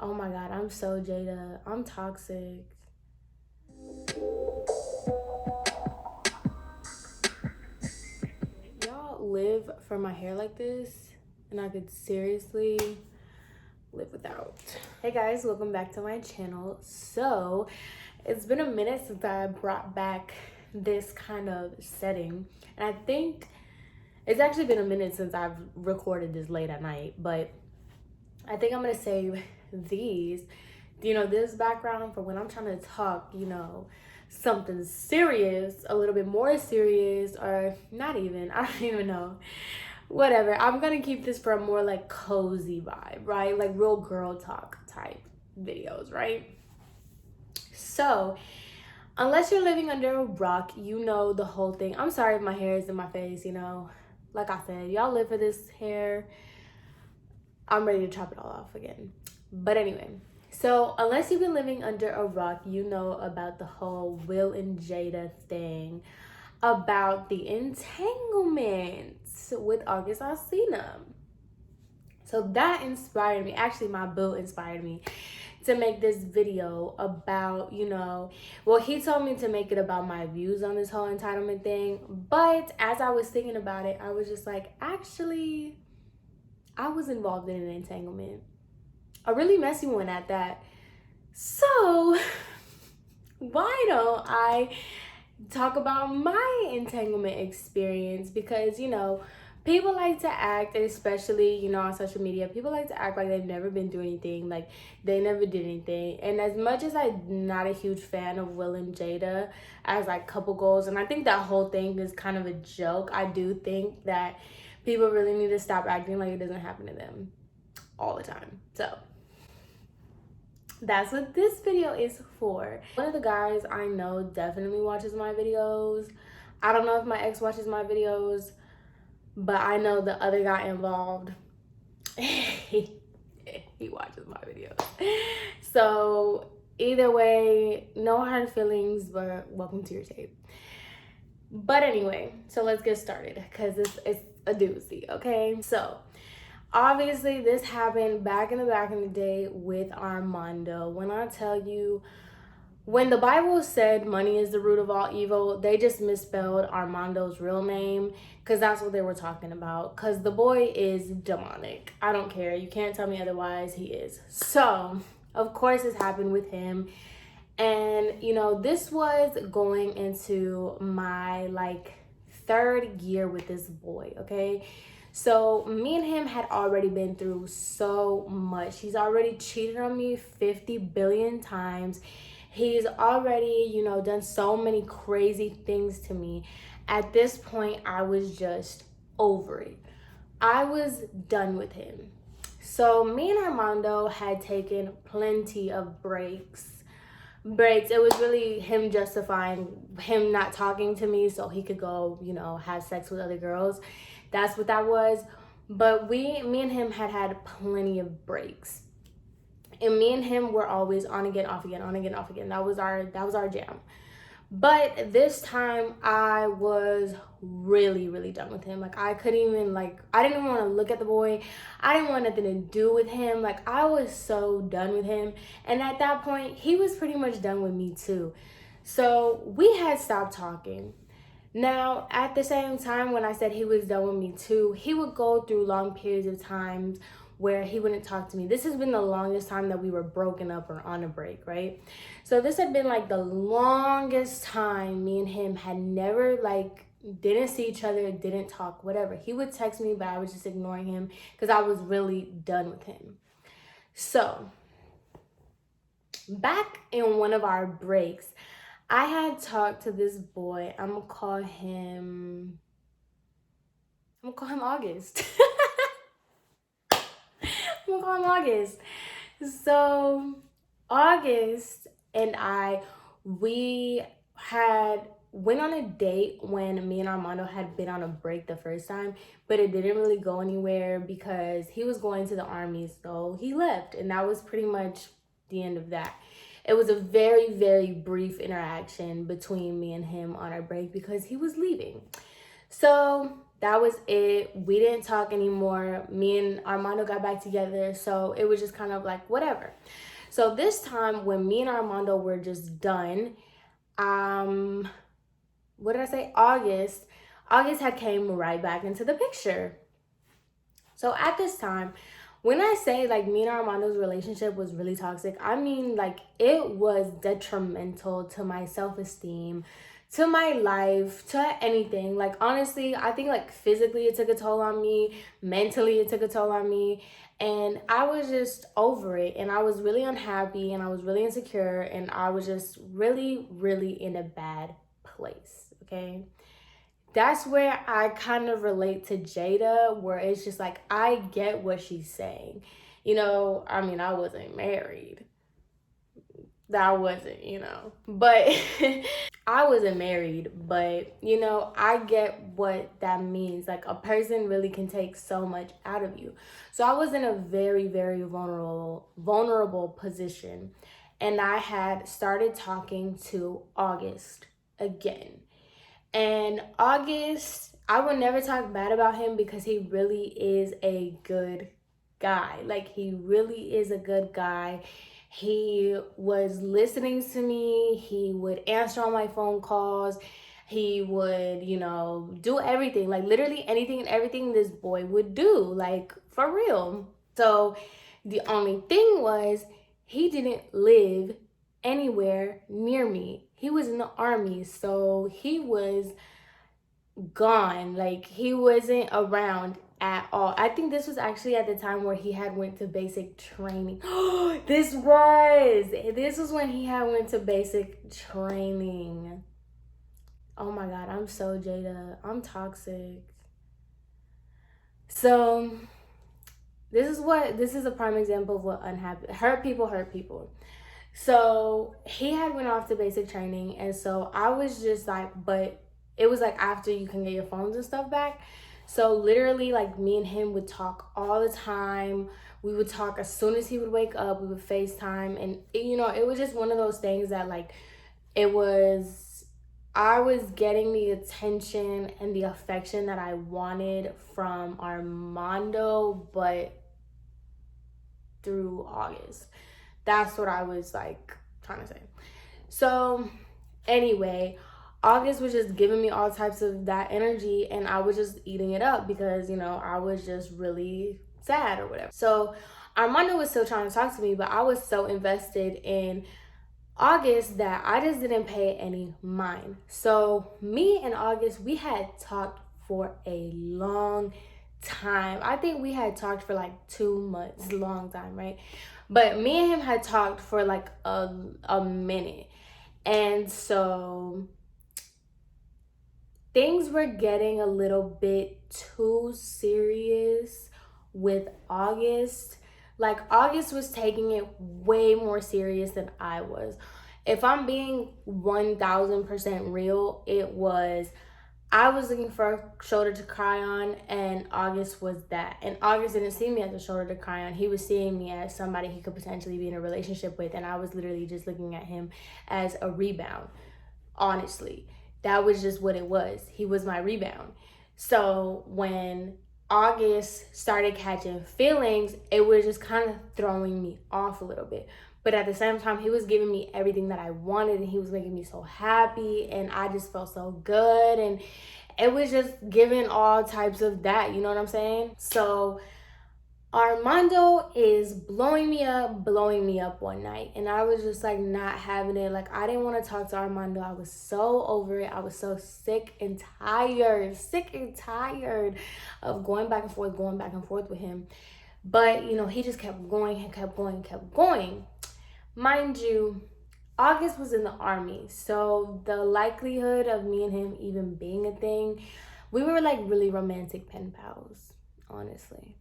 Oh my God, I'm so Jada. I'm toxic. Y'all live for my hair like this, and I could seriously live without. Hey guys, welcome back to my channel. So, it's been a minute since I brought back this kind of setting, and I think it's actually been a minute since I've recorded this late at night, but I think I'm gonna save these, this background for when I'm trying to talk, something serious, a little bit more serious, or not even, I don't even know. Whatever. I'm gonna keep this for a more like cozy vibe, right? Like real girl talk type videos, right? So, unless you're living under a rock, you know the whole thing. I'm sorry if my hair is in my face, Like I said, y'all live for this hair. I'm ready to chop it all off again. But anyway, so unless you've been living under a rock, you know about the whole Will and Jada thing, about the entanglements with August Alsina. So that inspired me. Actually, my boo inspired me to make this video about, well, he told me to make it about my views on this whole entitlement thing. But as I was thinking about it, I was just like, actually, I was involved in an entanglement, a really messy one at that. So why don't I talk about my entanglement experience? Because, people like to act, especially, on social media, people like to act like they've never been through anything, like they never did anything. And as much as I'm not a huge fan of Will and Jada as like couple goals, and I think that whole thing is kind of a joke, I do think that people really need to stop acting like it doesn't happen to them all the time. So that's what this video is for. One of the guys I know definitely watches my videos. I don't know if my ex watches my videos, but I know the other guy involved, he watches my videos. So either way, no hard feelings, but welcome to your tape. But anyway, so let's get started because it's a doozy, okay? So obviously this happened back in the day with Armando. When I tell you, when the Bible said money is the root of all evil, they just misspelled Armando's real name because that's what they were talking about. Because the boy is demonic. I don't care. You can't tell me otherwise. He is. So, of course, this happened with him. And, this was going into my like third year with this boy, okay? So me and him had already been through so much. He's already cheated on me 50 billion times. He's already, done so many crazy things to me. At this point, I was just over it. I was done with him. So me and Armando had taken plenty of breaks. It was really him justifying him not talking to me so he could go, have sex with other girls. That's what that was. But me and him had plenty of breaks. And me and him were always on again, off again, on again, off again. That was our jam. But this time I was really, really done with him. Like I couldn't even I didn't even want to look at the boy. I didn't want nothing to do with him. Like I was so done with him. And at that point, he was pretty much done with me too. So we had stopped talking. Now, at the same time, when I said he was done with me too, he would go through long periods of times where he wouldn't talk to me. This has been the longest time that we were broken up or on a break, right? So this had been like the longest time me and him had never didn't see each other, didn't talk, whatever. He would text me, but I was just ignoring him because I was really done with him. So back in one of our breaks, I had talked to this boy. I'm gonna call him August. I'm gonna call him August. So August and we had went on a date when me and Armando had been on a break the first time, but it didn't really go anywhere because he was going to the army, so he left, and that was pretty much the end of that. It was a very, very brief interaction between me and him on our break because he was leaving. So That was it. We didn't talk anymore. Me and Armando got back together, so it was just kind of like whatever. So this time when me and Armando were just done, what did I say? August had came right back into the picture. So at this time, when I say like me and Armando's relationship was really toxic, I mean like it was detrimental to my self-esteem, to my life, to anything. Like honestly, I think like physically it took a toll on me, mentally it took a toll on me, and I was just over it, and I was really unhappy, and I was really insecure, and I was just really really in a bad place, okay? That's where I kind of relate to Jada, where it's just like I get what she's saying. You know, I mean, I wasn't married. That wasn't, but I wasn't married, but I get what that means. Like a person really can take so much out of you. So I was in a very, very vulnerable position, and I had started talking to August again. And August, I would never talk bad about him because he really is a good guy. Like, he really is a good guy. He was listening to me. He would answer all my phone calls. He would, do everything. Like, literally anything and everything this boy would do. Like, for real. So, the only thing was, he didn't live anywhere near me. He was in the army, so he was gone. Like he wasn't around at all. I think this was actually at the time where he had went to basic training. this was when he had went to basic training. Oh my god, I'm so Jada. I'm toxic. So this is a prime example of what hurt people. So he had went off to basic training, and so I was just like, but it was like after you can get your phones and stuff back. So literally like me and him would talk all the time. We would talk as soon as he would wake up. We would FaceTime, and it was just one of those things that like I was getting the attention and the affection that I wanted from Armando, but through August. That's what I was like trying to say. So anyway, August was just giving me all types of that energy, and I was just eating it up because, I was just really sad or whatever. So Armando was still trying to talk to me, but I was so invested in August that I just didn't pay any mind. So me and August, we had talked for a long time. I think we had talked for like 2 months, long time, right? But me and him had talked for like a minute. And so things were getting a little bit too serious with August. Like August was taking it way more serious than I was. If I'm being 1000% real, I was looking for a shoulder to cry on, and August was that. And August didn't see me as a shoulder to cry on. He was seeing me as somebody he could potentially be in a relationship with, and I was literally just looking at him as a rebound. Honestly, that was just what it was. He was my rebound. So when August started catching feelings, it was just kind of throwing me off a little bit. But at the same time, he was giving me everything that I wanted, and he was making me so happy, and I just felt so good, and it was just giving all types of that, you know what I'm saying? So Armando is blowing me up one night, and I was just like not having it. Like I didn't want to talk to Armando. I was so over it. I was so sick and tired of going back and forth with him. But he just kept going. Mind you, August was in the army, so the likelihood of me and him even being a thing, we were like really romantic pen pals, honestly.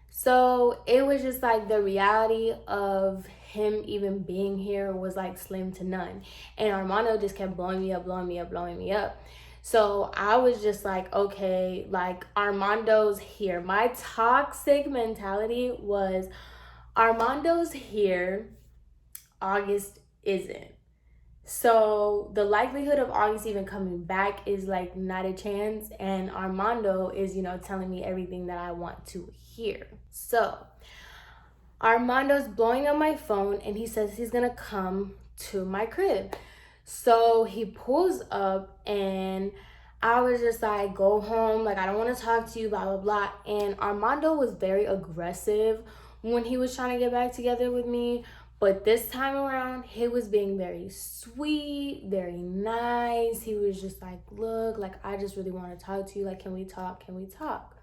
So it was just like the reality of him even being here was like slim to none. And Armando just kept blowing me up. So I was just like, okay, like Armando's here. My toxic mentality was Armando's here, August isn't. So the likelihood of August even coming back is like not a chance. And Armando is, telling me everything that I want to hear. So Armando's blowing up my phone and he says he's gonna come to my crib. So he pulls up and I was just like, go home, like I don't want to talk to you, blah blah blah. And Armando was very aggressive when he was trying to get back together with me. But this time around, he was being very sweet, very nice. He was just like, look, like I just really want to talk to you. Like, can we talk? Can we talk?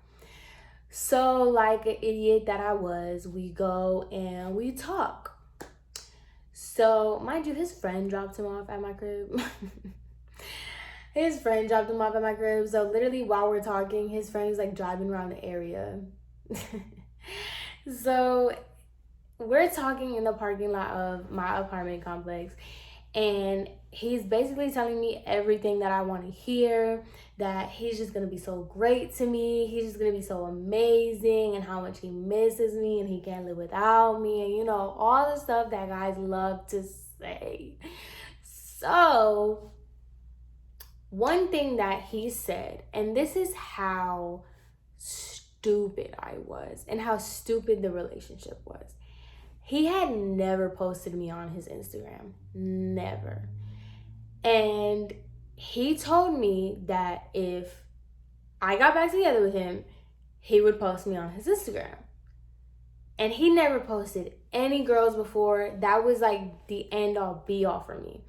So, like an idiot that I was, we go and we talk. So, mind you, his friend dropped him off at my crib. His friend dropped him off at my crib. So, literally, while we're talking, his friend is like driving around the area. So, we're talking in the parking lot of my apartment complex. And he's basically telling me everything that I want to hear, that he's just going to be so great to me. He's just going to be so amazing and how much he misses me and he can't live without me. And, all the stuff that guys love to say. So, one thing that he said, and this is how stupid I was and how stupid the relationship was. He had never posted me on his Instagram. Never. And he told me that if I got back together with him, he would post me on his Instagram. And he never posted any girls before. That was like the end all be all for me.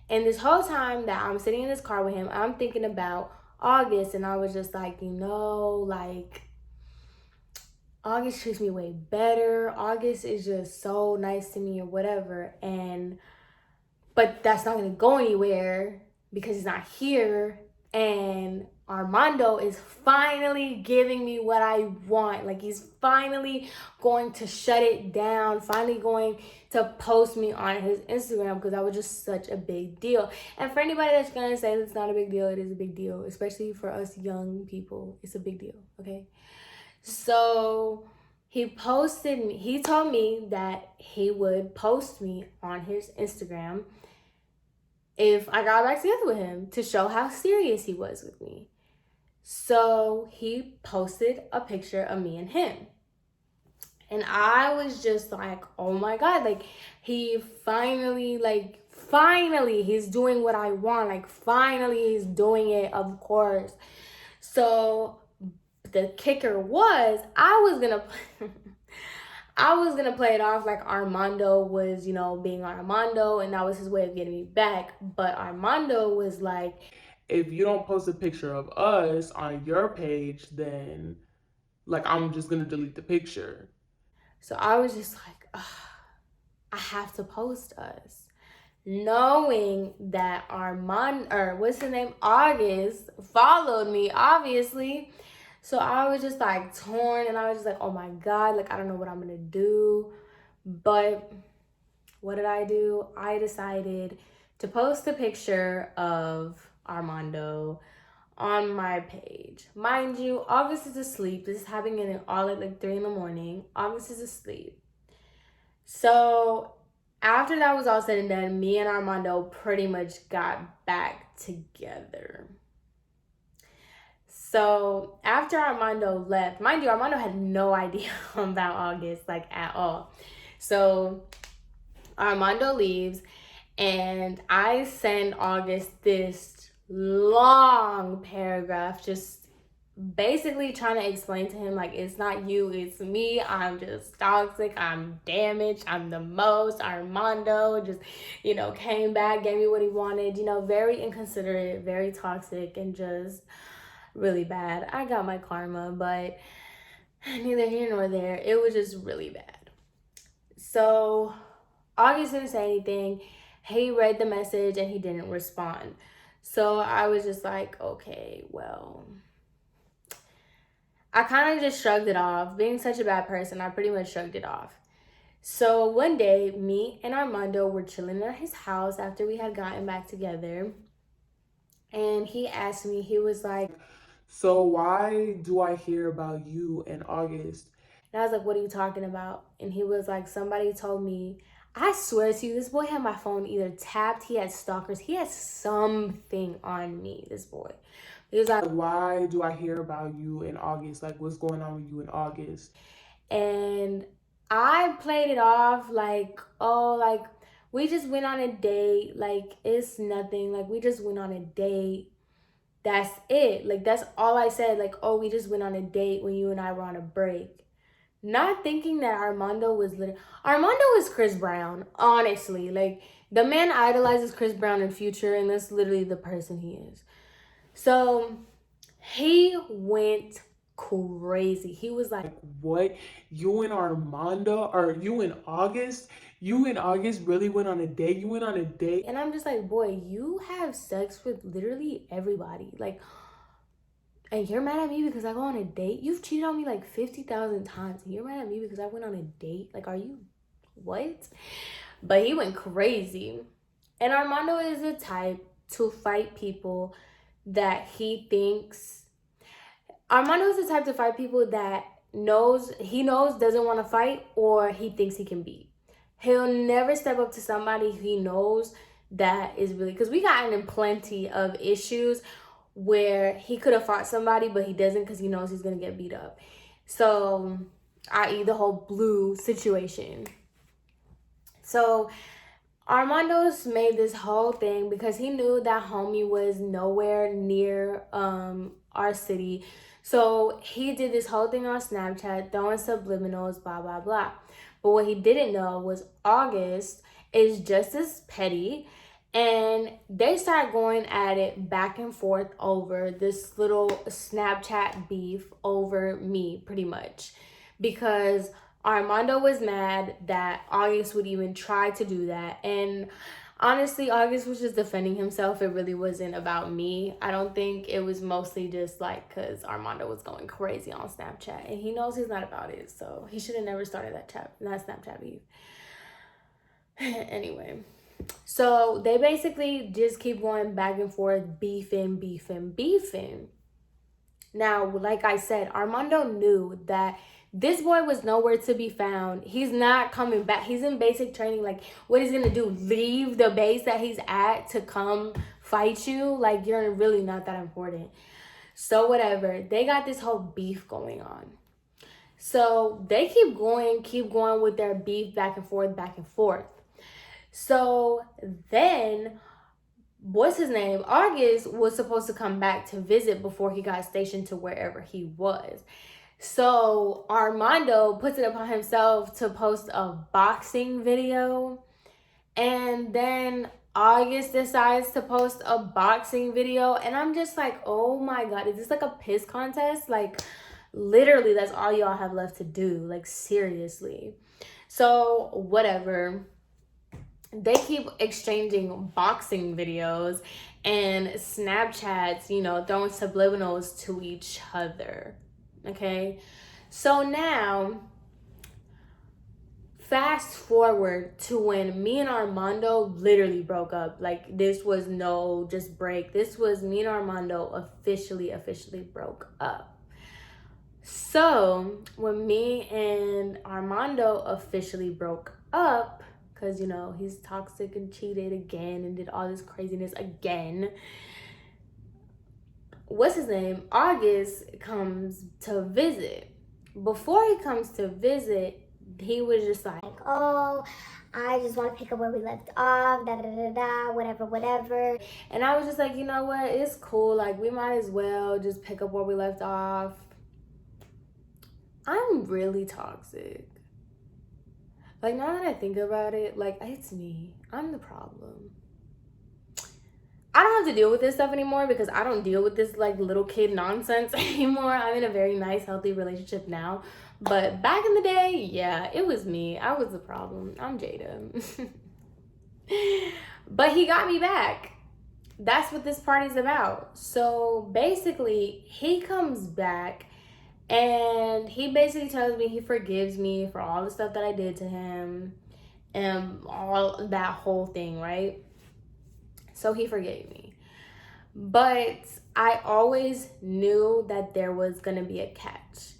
And this whole time that I'm sitting in this car with him, I'm thinking about August. And I was just like, like, August treats me way better. August is just so nice to me or whatever. But that's not going to go anywhere because he's not here. And Armando is finally giving me what I want. Like, he's finally going to shut it down, finally going to post me on his Instagram because that was just such a big deal. And for anybody that's going to say it's not a big deal, it is a big deal, especially for us young people. It's a big deal, okay? So he told me that he would post me on his Instagram if I got back together with him to show how serious he was with me. So he posted a picture of me and him. And I was just like, oh my God, like he finally, he's doing what I want. Like finally he's doing it, of course. So the kicker was I was gonna play it off like Armando was, being Armando, and that was his way of getting me back. But Armando was like, if you don't post a picture of us on your page, then like I'm just gonna delete the picture. So I was just like, ugh, I have to post us, knowing that August followed me, obviously. So I was just like torn, and I was just like, oh my God, like I don't know what I'm gonna do. But what did I do? I decided to post a picture of Armando on my page. Mind you, August is asleep. This is happening all at like 3 a.m. August is asleep. So after that was all said and done, me and Armando pretty much got back together. So after Armando left, mind you, Armando had no idea about August, like at all. So Armando leaves and I send August this long paragraph just basically trying to explain to him like it's not you, it's me. I'm just toxic, I'm damaged, I'm the most. Armando just came back, gave me what he wanted, very inconsiderate, very toxic, and just really bad. I got my karma, but neither here nor there. It was just really bad. So August didn't say anything. He read the message and he didn't respond. So I was just like, okay, well, I kind of just shrugged it off. Being such a bad person, I pretty much shrugged it off. So one day, me and Armando were chilling at his house after we had gotten back together. And he asked me, he was like, so why do I hear about you in August? And I was like, what are you talking about? And he was like, somebody told me I swear to you, this boy had my phone either tapped, he had stalkers, he had something on me, this boy. He was like, why do I hear about you in August? Like, what's going on with you in August? and I played it off like, oh, like, we just went on a date. Like, it's nothing. Like, we just went on a date. That's it. Like, that's all I said. Like, oh, we just went on a date when you and I were on a break. Not thinking that Armando was Armando is Chris Brown, honestly. Like, the man idolizes Chris Brown in Future, and that's literally the person he is. So he went crazy. He was like, what? You and Armando, or you and August? You and August really went on a date? You went on a date? and I'm just like, boy, you have sex with literally everybody. Like, and you're mad at me because I go on a date? You've cheated on me like 50,000 times, and you're mad at me because I went on a date? Like, are you what? But he went crazy. And Armando is the type to fight people that he thinks. Armando is the type to fight people that knows doesn't want to fight, or he thinks he can beat. He'll never step up to somebody he knows that is really, because we gotten in plenty of issues where he could have fought somebody, but he doesn't because he knows he's gonna get beat up. So, i.e., the whole Blue situation. So Armando's made this whole thing because he knew that homie was nowhere near our city. So he did this whole thing on Snapchat, throwing subliminals, blah, blah, blah. But what he didn't know was August is just as petty. And they start going at it back and forth over this little Snapchat beef over me, pretty much. Because Armando was mad that August would even try to do that. And honestly, August was just defending himself. It really wasn't about me. I don't think it was mostly just like because Armando was going crazy on Snapchat. And he knows he's not about it. So he should have never started that Snapchat beef. Anyway. So they basically just keep going back and forth, beefing. Now, like I said, Armando knew that this boy was nowhere to be found. He's not coming back. He's in basic training. Like, what he's gonna do? Leave the base that he's at to come fight you? Like, you're really not that important. So whatever. They got this whole beef going on. So they keep going with their beef back and forth. So then, what's his name? August was supposed to come back to visit before he got stationed to wherever he was. So Armando puts it upon himself to post a boxing video. And then August decides to post a boxing video. And I'm just like, oh my God, is this like a piss contest? Like, literally, that's all y'all have left to do. Like, seriously. So, whatever. They keep exchanging boxing videos and Snapchats, throwing subliminals to each other. Okay? So now, fast forward to when me and Armando literally broke up. Like, this was no just break. This was me and Armando officially broke up. So, when me and Armando officially broke up, because, he's toxic and cheated again and did all this craziness again. What's his name? August comes to visit. Before he comes to visit, he was just like, oh, I just want to pick up where we left off, whatever. And I was just like, you know what? It's cool. Like, we might as well just pick up where we left off. I'm really toxic. Like, now that I think about it, like, it's me. I'm the problem. I don't have to deal with this stuff anymore because I don't deal with this, like, little kid nonsense anymore. I'm in a very nice, healthy relationship now. But back in the day, yeah, it was me. I was the problem. I'm Jada. But he got me back. That's what this party's about. So, basically, he comes back. And he basically tells me he forgives me for all the stuff that I did to him and all that whole thing, right? So he forgave me. But I always knew that there was going to be a catch.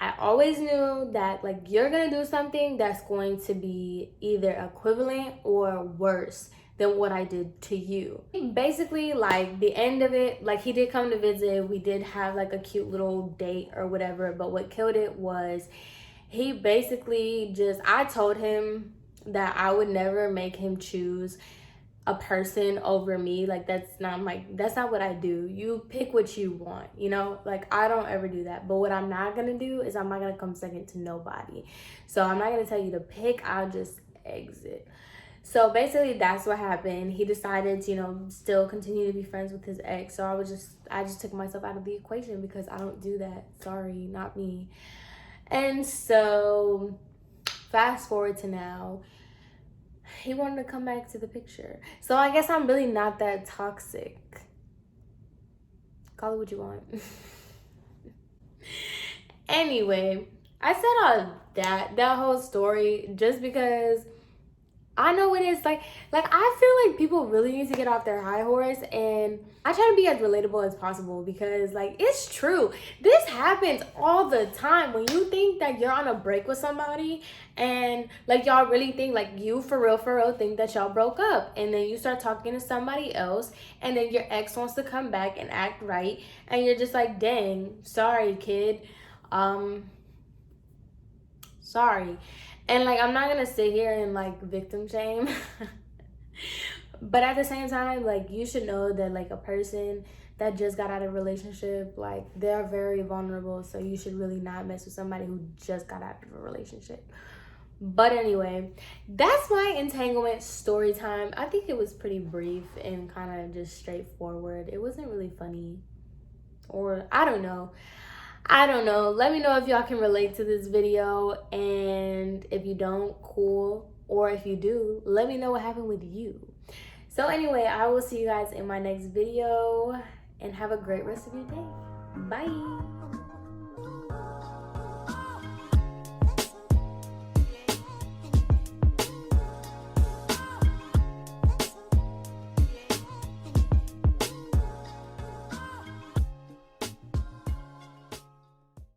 I always knew that like you're gonna do something that's going to be either equivalent or worse than what I did to you. Basically, like the end of it, like he did come to visit, we did have like a cute little date or whatever, but what killed it was he basically just, I told him that I would never make him choose a person over me. Like that's not what I do. You pick what you want, you know? Like I don't ever do that. But what I'm not gonna do is I'm not gonna come second to nobody. So I'm not gonna tell you to pick, I'll just exit. So basically that's what happened. He decided to, you know, still continue to be friends with his ex. So I just took myself out of the equation because I don't do that. Sorry, not me. And so fast forward to now, he wanted to come back to the picture. So I guess I'm really not that toxic. Call it what you want. Anyway, I said all that whole story just because I know it is like I feel like people really need to get off their high horse, and I try to be as relatable as possible because like it's true. This happens all the time when you think that you're on a break with somebody and like y'all really think like you for real think that y'all broke up, and then you start talking to somebody else and then your ex wants to come back and act right and you're just like, dang, sorry kid, sorry. And like I'm not gonna sit here and like victim shame but at the same time, like you should know that like a person that just got out of a relationship, like they're very vulnerable, so you should really not mess with somebody who just got out of a relationship. But anyway, that's my entanglement story time. I think it was pretty brief and kind of just straightforward. It wasn't really funny, or I don't know. Let me know if y'all can relate to this video, and if you don't, cool. Or if you do, let me know what happened with you. So anyway, I will see you guys in my next video, and have a great rest of your day. Bye.